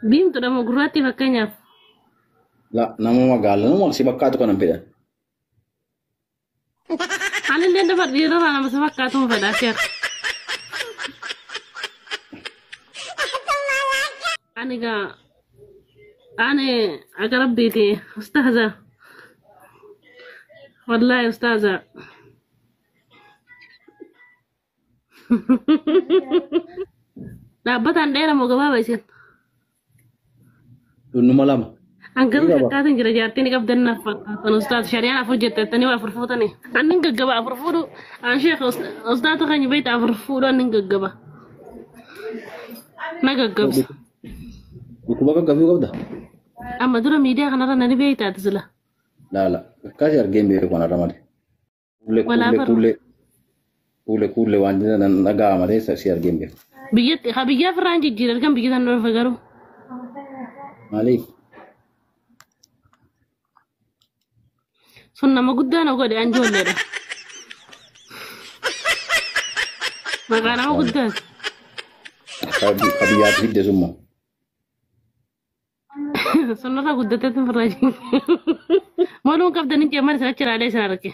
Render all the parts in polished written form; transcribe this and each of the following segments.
Diimtu dama gurraatti fakkeenyaaf. La nama magaalaa nama si bakkaatu kanan fedhan. Ani illee dafa dhiirarraa nama isa fakkaatu fedhaa seera. Ani gaa ani akka rabbiiti ustaaza. Wallahi ustaaza. Dhaabbataan dheera moo gabaabaa isin? Dhunnuma lama. Angam fakkaatin jira jaartiin qabdannaaf fakkaatan ustaaz shari'aan afur jetteettanii waa afur fuutanii. Annin gaggaba afur fuudhu an sheekh ustaatu kan beeyta afur fuudhu annin gaggaba. Na gaggabsa. Dhukkuba gaggabuu qabda. Amma dura miidiyaa kanarra nani beeytaati sila. Laala akkas argeen beeku kanarra malee. Kuulle waan nagaa malee si argeen beeku. Biyyaa firraan jijjiirra kan biyya san dhufa garuu. Maaliif? Sun nama guddaa na godhe an ijoolleedha. Maqaa nama guddaati. Kabiyyaatu hidde summa. Sunarraa guddateetu firraa jiru. Maluun qabdanii jeeman isa achiraalee isa arge.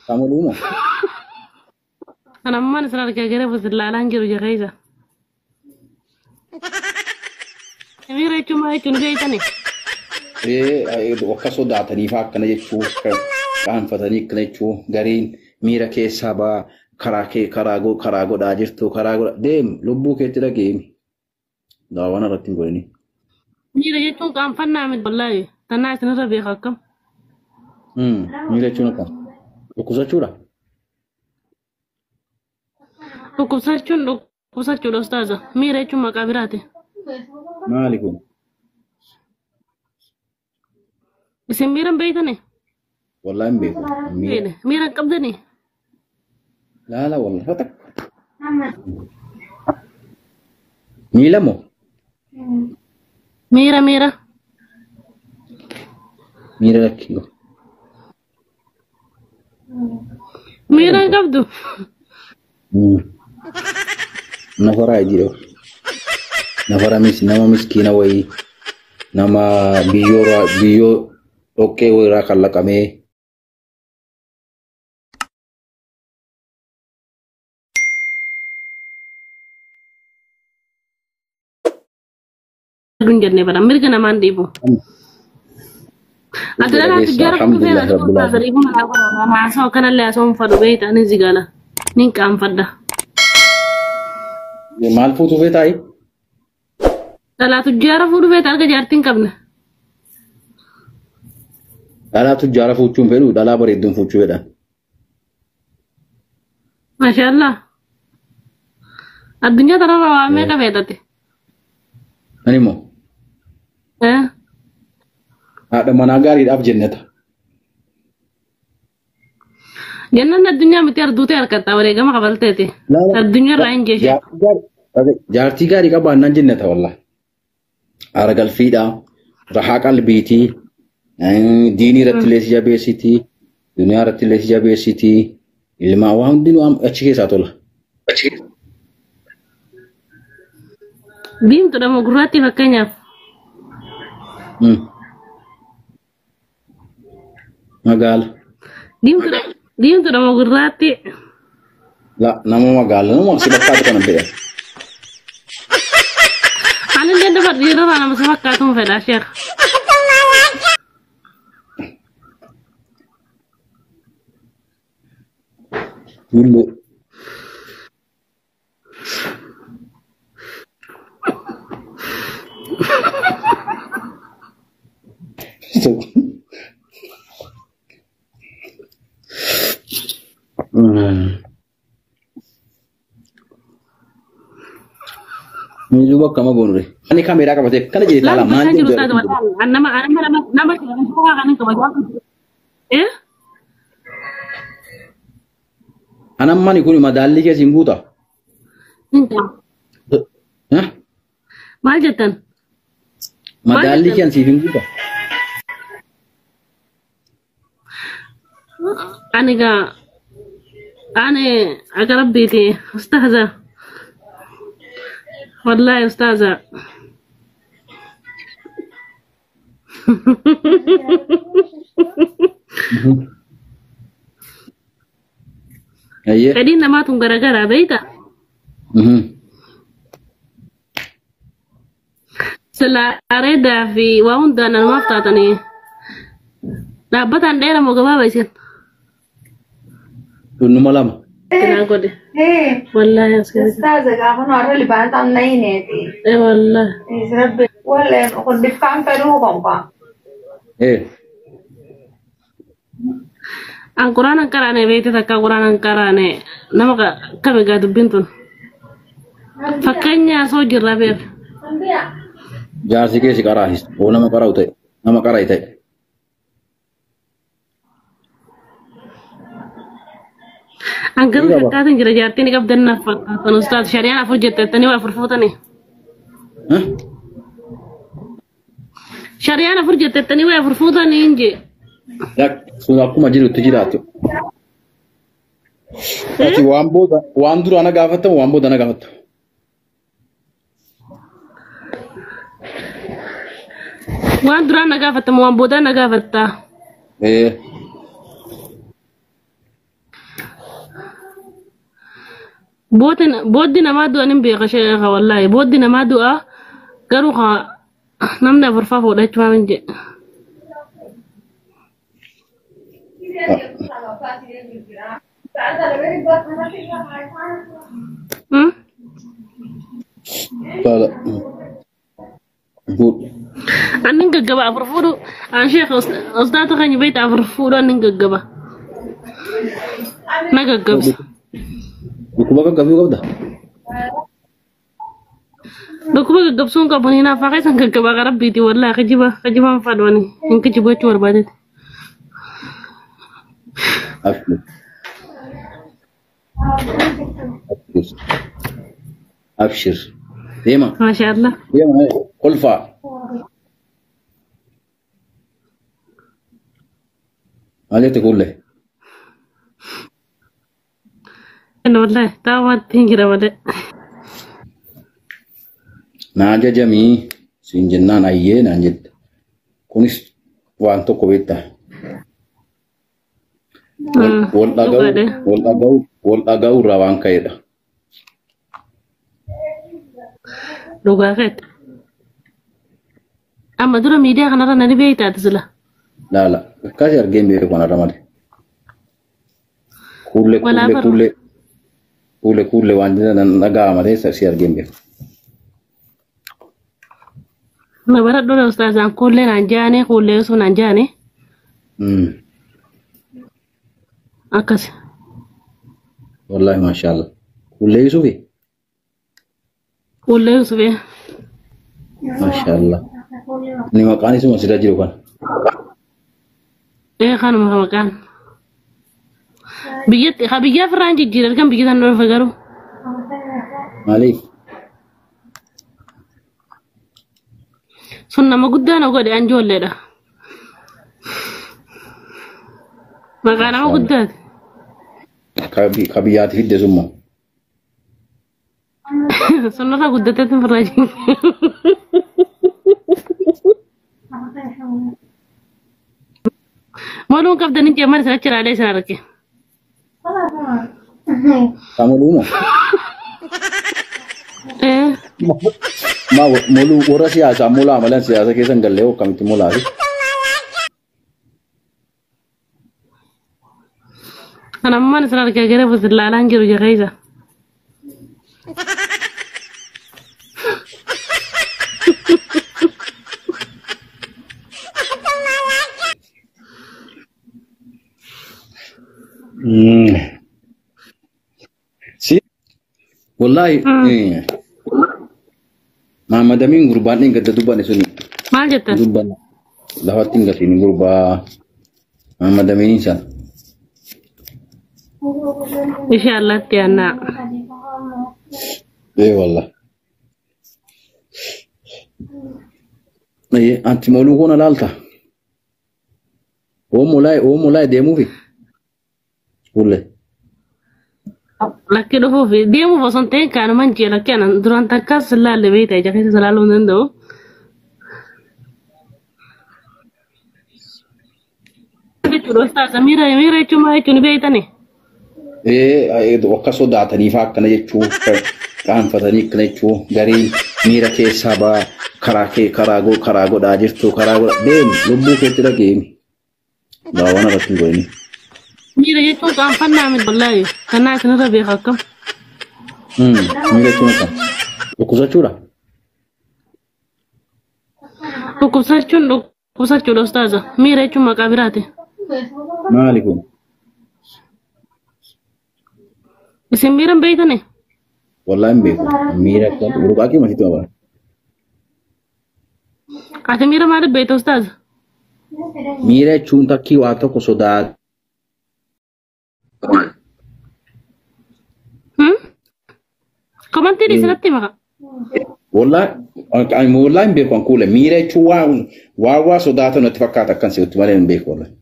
Kamaluma. Kan ammaan isa argee gara fuullaalaan jiru jira isa. Miira jechuun maal jechuun beeytani? Akka sodaatanii fa'aa akkana jechuu qaanfatanii akkana jechuu gariin miira keessaa ba'aa karaa godhaa jirtu karaa godhaa deemu lubbuu keetti dhageemi. Daawwan irratti hin godhini. Miira jechuun qaanfannaa miti wallaahi tannaa isinirra beeka akkam. Miira jechuun akkam dhukkubsachuudha. Dhukkubsachuudha ustaaza. Miira jechuun maqaa biraati. Maali kun? Isin miiran beeytani? Wallaahi hin beeku. Miiran qabdani? Laala wallaahi fata. Miila moo? Miira. Miira lakkii. Miiran qabdu? Nafaraa jiru. Nama miskiina wayii nama biyyoo dhoqqee wayiirraa kan laqamee Dun jenne bara mirga namaan dhiibu. Adala tujjaara kun feera tuutaa sariifu maasoo kanallee asoo fadhu beeyta ani zigala nin qaanfadha. Maal fuutuu feetaayi? Dhalaa tujjaara fuudhu feeta arga jaartiin qabna. Dhalaa tujjaara fuuchuun fedhu dhalaa bareedduun fuuchuu fedhan. Maashaallah. Addunyaa tanarra waa meeqa feetate? Ani moo? Haadha manaa gaariidhaaf jenneta. Jennaan addunyaa miti arduutee harkattaa wareegama qabalteeti. Addunyaarraa hin jeeshee. Jaartii gaarii qabaannaan jenneta wallaahi. Aara galfiidhaa, rahaa qalbiitii, diinii irratti illee si jabeessitii, duniyaa irratti illee si jabeessitii, ilmaa waa hundinuu achi keessaa tola. Diimtuudha moo gurraatti fakkeenyaaf? Magaala. Diimtuudha moo gurraatti? La nama magaala nama si bakkaatu kanan fedhan. Ani illee dafa dhiirarraa nama isa fakkaatu fedhaa sheera. Tullu. Ini juga kamu bonre. Ini kamera kamu cek. Karena jadi dalam mandi. Nama kan eh? Anak mana ikut madali ke simbuta? Hah? Maljatan. Madali ke simbuta? Ane agar bete ustaza. والله يا أستاذة. أيه. Kadina ma tun gara-gara baita. Sila areda fi wahunda na mafta tani. Dabbatan dera mo gaba bai sin. Tunu malam. Kina gode. Wallahi askari. Ustaza ga hono arali ba tan nai ne ti. Wallahi. Rabbi wala ko difam peru ko pa. Ang Quran karane baita takka Quran karane. Nama kami ga dubbintun. Fakkanya so jirra be. Jaarsi keesi qarahis. Oo nama qara'ute. Nama qara'ite. Anggal kakkatin jira jaartiin qabdanna fakkaatan ustaad shari'aan afur jettettanii waa furfuutanii. Shari'aan afur jettettanii waa furfuutanii inje. Sun akkuma jirutti jiraatu. Ati waan dura na gaafatta waan booda na gaafatta. Waan duraan na gaafatta waan booda na gaafatta. Booddi namaa du'a nin beeka sheekha wallaahi booddi namaa du'a garuu namni afurfaa fuudhachuu waan jedhe. Anin gaggaba afur fuudhu an sheekha ustaata keenya beekta afur fuudhu anin gaggaba. Na gaggabsa. Dhukkuba gaggabsuu qabda? Dhukkuba gaggabsuun qabu ni naaf akka isaan gaggabaa qarabbiiti wallaahi kijibaan fadhani hin kijibu jechuu barbaadeeti. Abshir. Deema. Masha Allah. Deema kolfaa. Maal jette kuulle? والله تاوات تنجرا ولا Naaja jamii siin jennaan ayyee naan jette. Kunis waan tokko beektaa. Wal dhaga'u irraa waan ka'edha. Dhugaa keeti. Amma dura miidiyaa kanarra nani beektaati sila. Laala akkasii argeen beeku kanarra malee. Kuulle waan nagaa malee si argeen beeku. Na bara dole ustazan kulle nan jaane kulle su nan jaane. Akkas. Wallahi mashallah. Kulle Yusufi. Kulle Yusufi. Mashallah. Ni maqaan isuma sida jiru kan. Kan maqaan. Biyya Firaan jijjiiran kan biyya tan dhufa garuu. Maaliif? Sun nama guddaa na godhe an ijoolleedha. Maqaa nama guddaati. Ka biyyaati fidde summa. Sunirra guddateetti firraa jiru. Maluun qabdanii jeeman isa achiraalee isa arge. Kamu mau mulu ora siasa mula amalan siasa kesan galle kami mula sih. Anak mana senar kira-kira buat lalang jiru jaga Si wallahi Muhammad Amin gurbaan ni gada dubbane suni. Maal jetta? Dubbaan lafatin gasini gurbaa Muhammad Amin isa. Inshallah tiana. Wallah. Anti malu kona lalta. O mulai demu fi. Kulle. لكن هو في ديمو بسنتين كان منجي لكن دران تكاس لا اللي بيته جاكيت سلالو نندو أستاذ ميرا cuma itu nih beta nih. Wakka sodaatanii fa'aa akkana jechuun qaanfatanii akkana jechuun garii miira keessaa ba'aa karaa godhaa jirtu karaa godhaa deemu lubbuu keetti dhageemi. Daawwan irratti hin goone. Miira jechuun qaanfannaa miti wallaahi kanaa isinirra beeka akkam. Miira jechuun akkam dhukkubsachuudha. Dhukkubsachuudha ustaaza miira jechuun maqaa biraati. Maali kun? Isin miiran beeytani? Wallahi hin beeku. Miira kan urqaaqii masitti mabara. Ati miira maaliif beeyta ustaaza? Miira jechuun takkii waa tokko sodaatu. Komantiin isinatti maka? Wallahi hin beeku an kuule. Miira jechuun waa sodaatu natti fakkaata akkan si'utti malee hin beeku wallahi.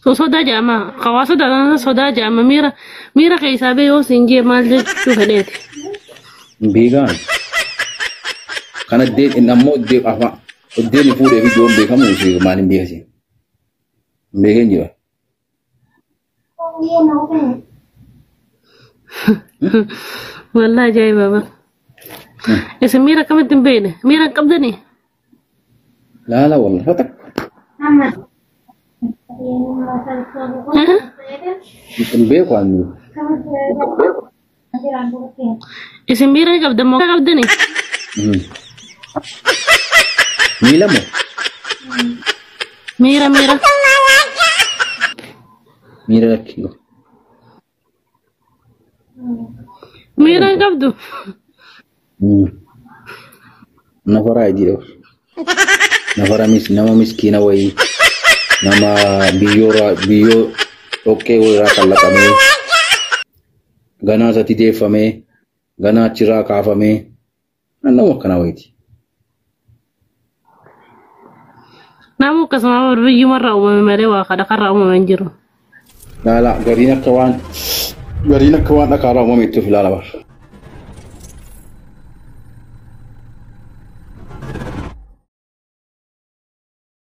Soda jama, kawa soda jama mira kayak sabe yo sinje mal de tu kadeti. Bigan. Karena de namo de apa? De ni pure video be kamu sih manin dia sih. Bigan juga. Wallah jai baba. Ese mira kamu timbene, mira kabda ni. La wallah fatak. Bukan beku anu. Isin mira kabda mau kabda ni. Mila mo? Mira. Mira lagi. Mira kabdu. Nafara aja deh. Nafara nama miskin awai. Nama biyo oke wira kalla kame gana zati defame gana cira kafame anna wakana waiti namu kasama biyu marra umma mare wa kada karra umma manjiru la garina kawan da kara umma mitu filala bar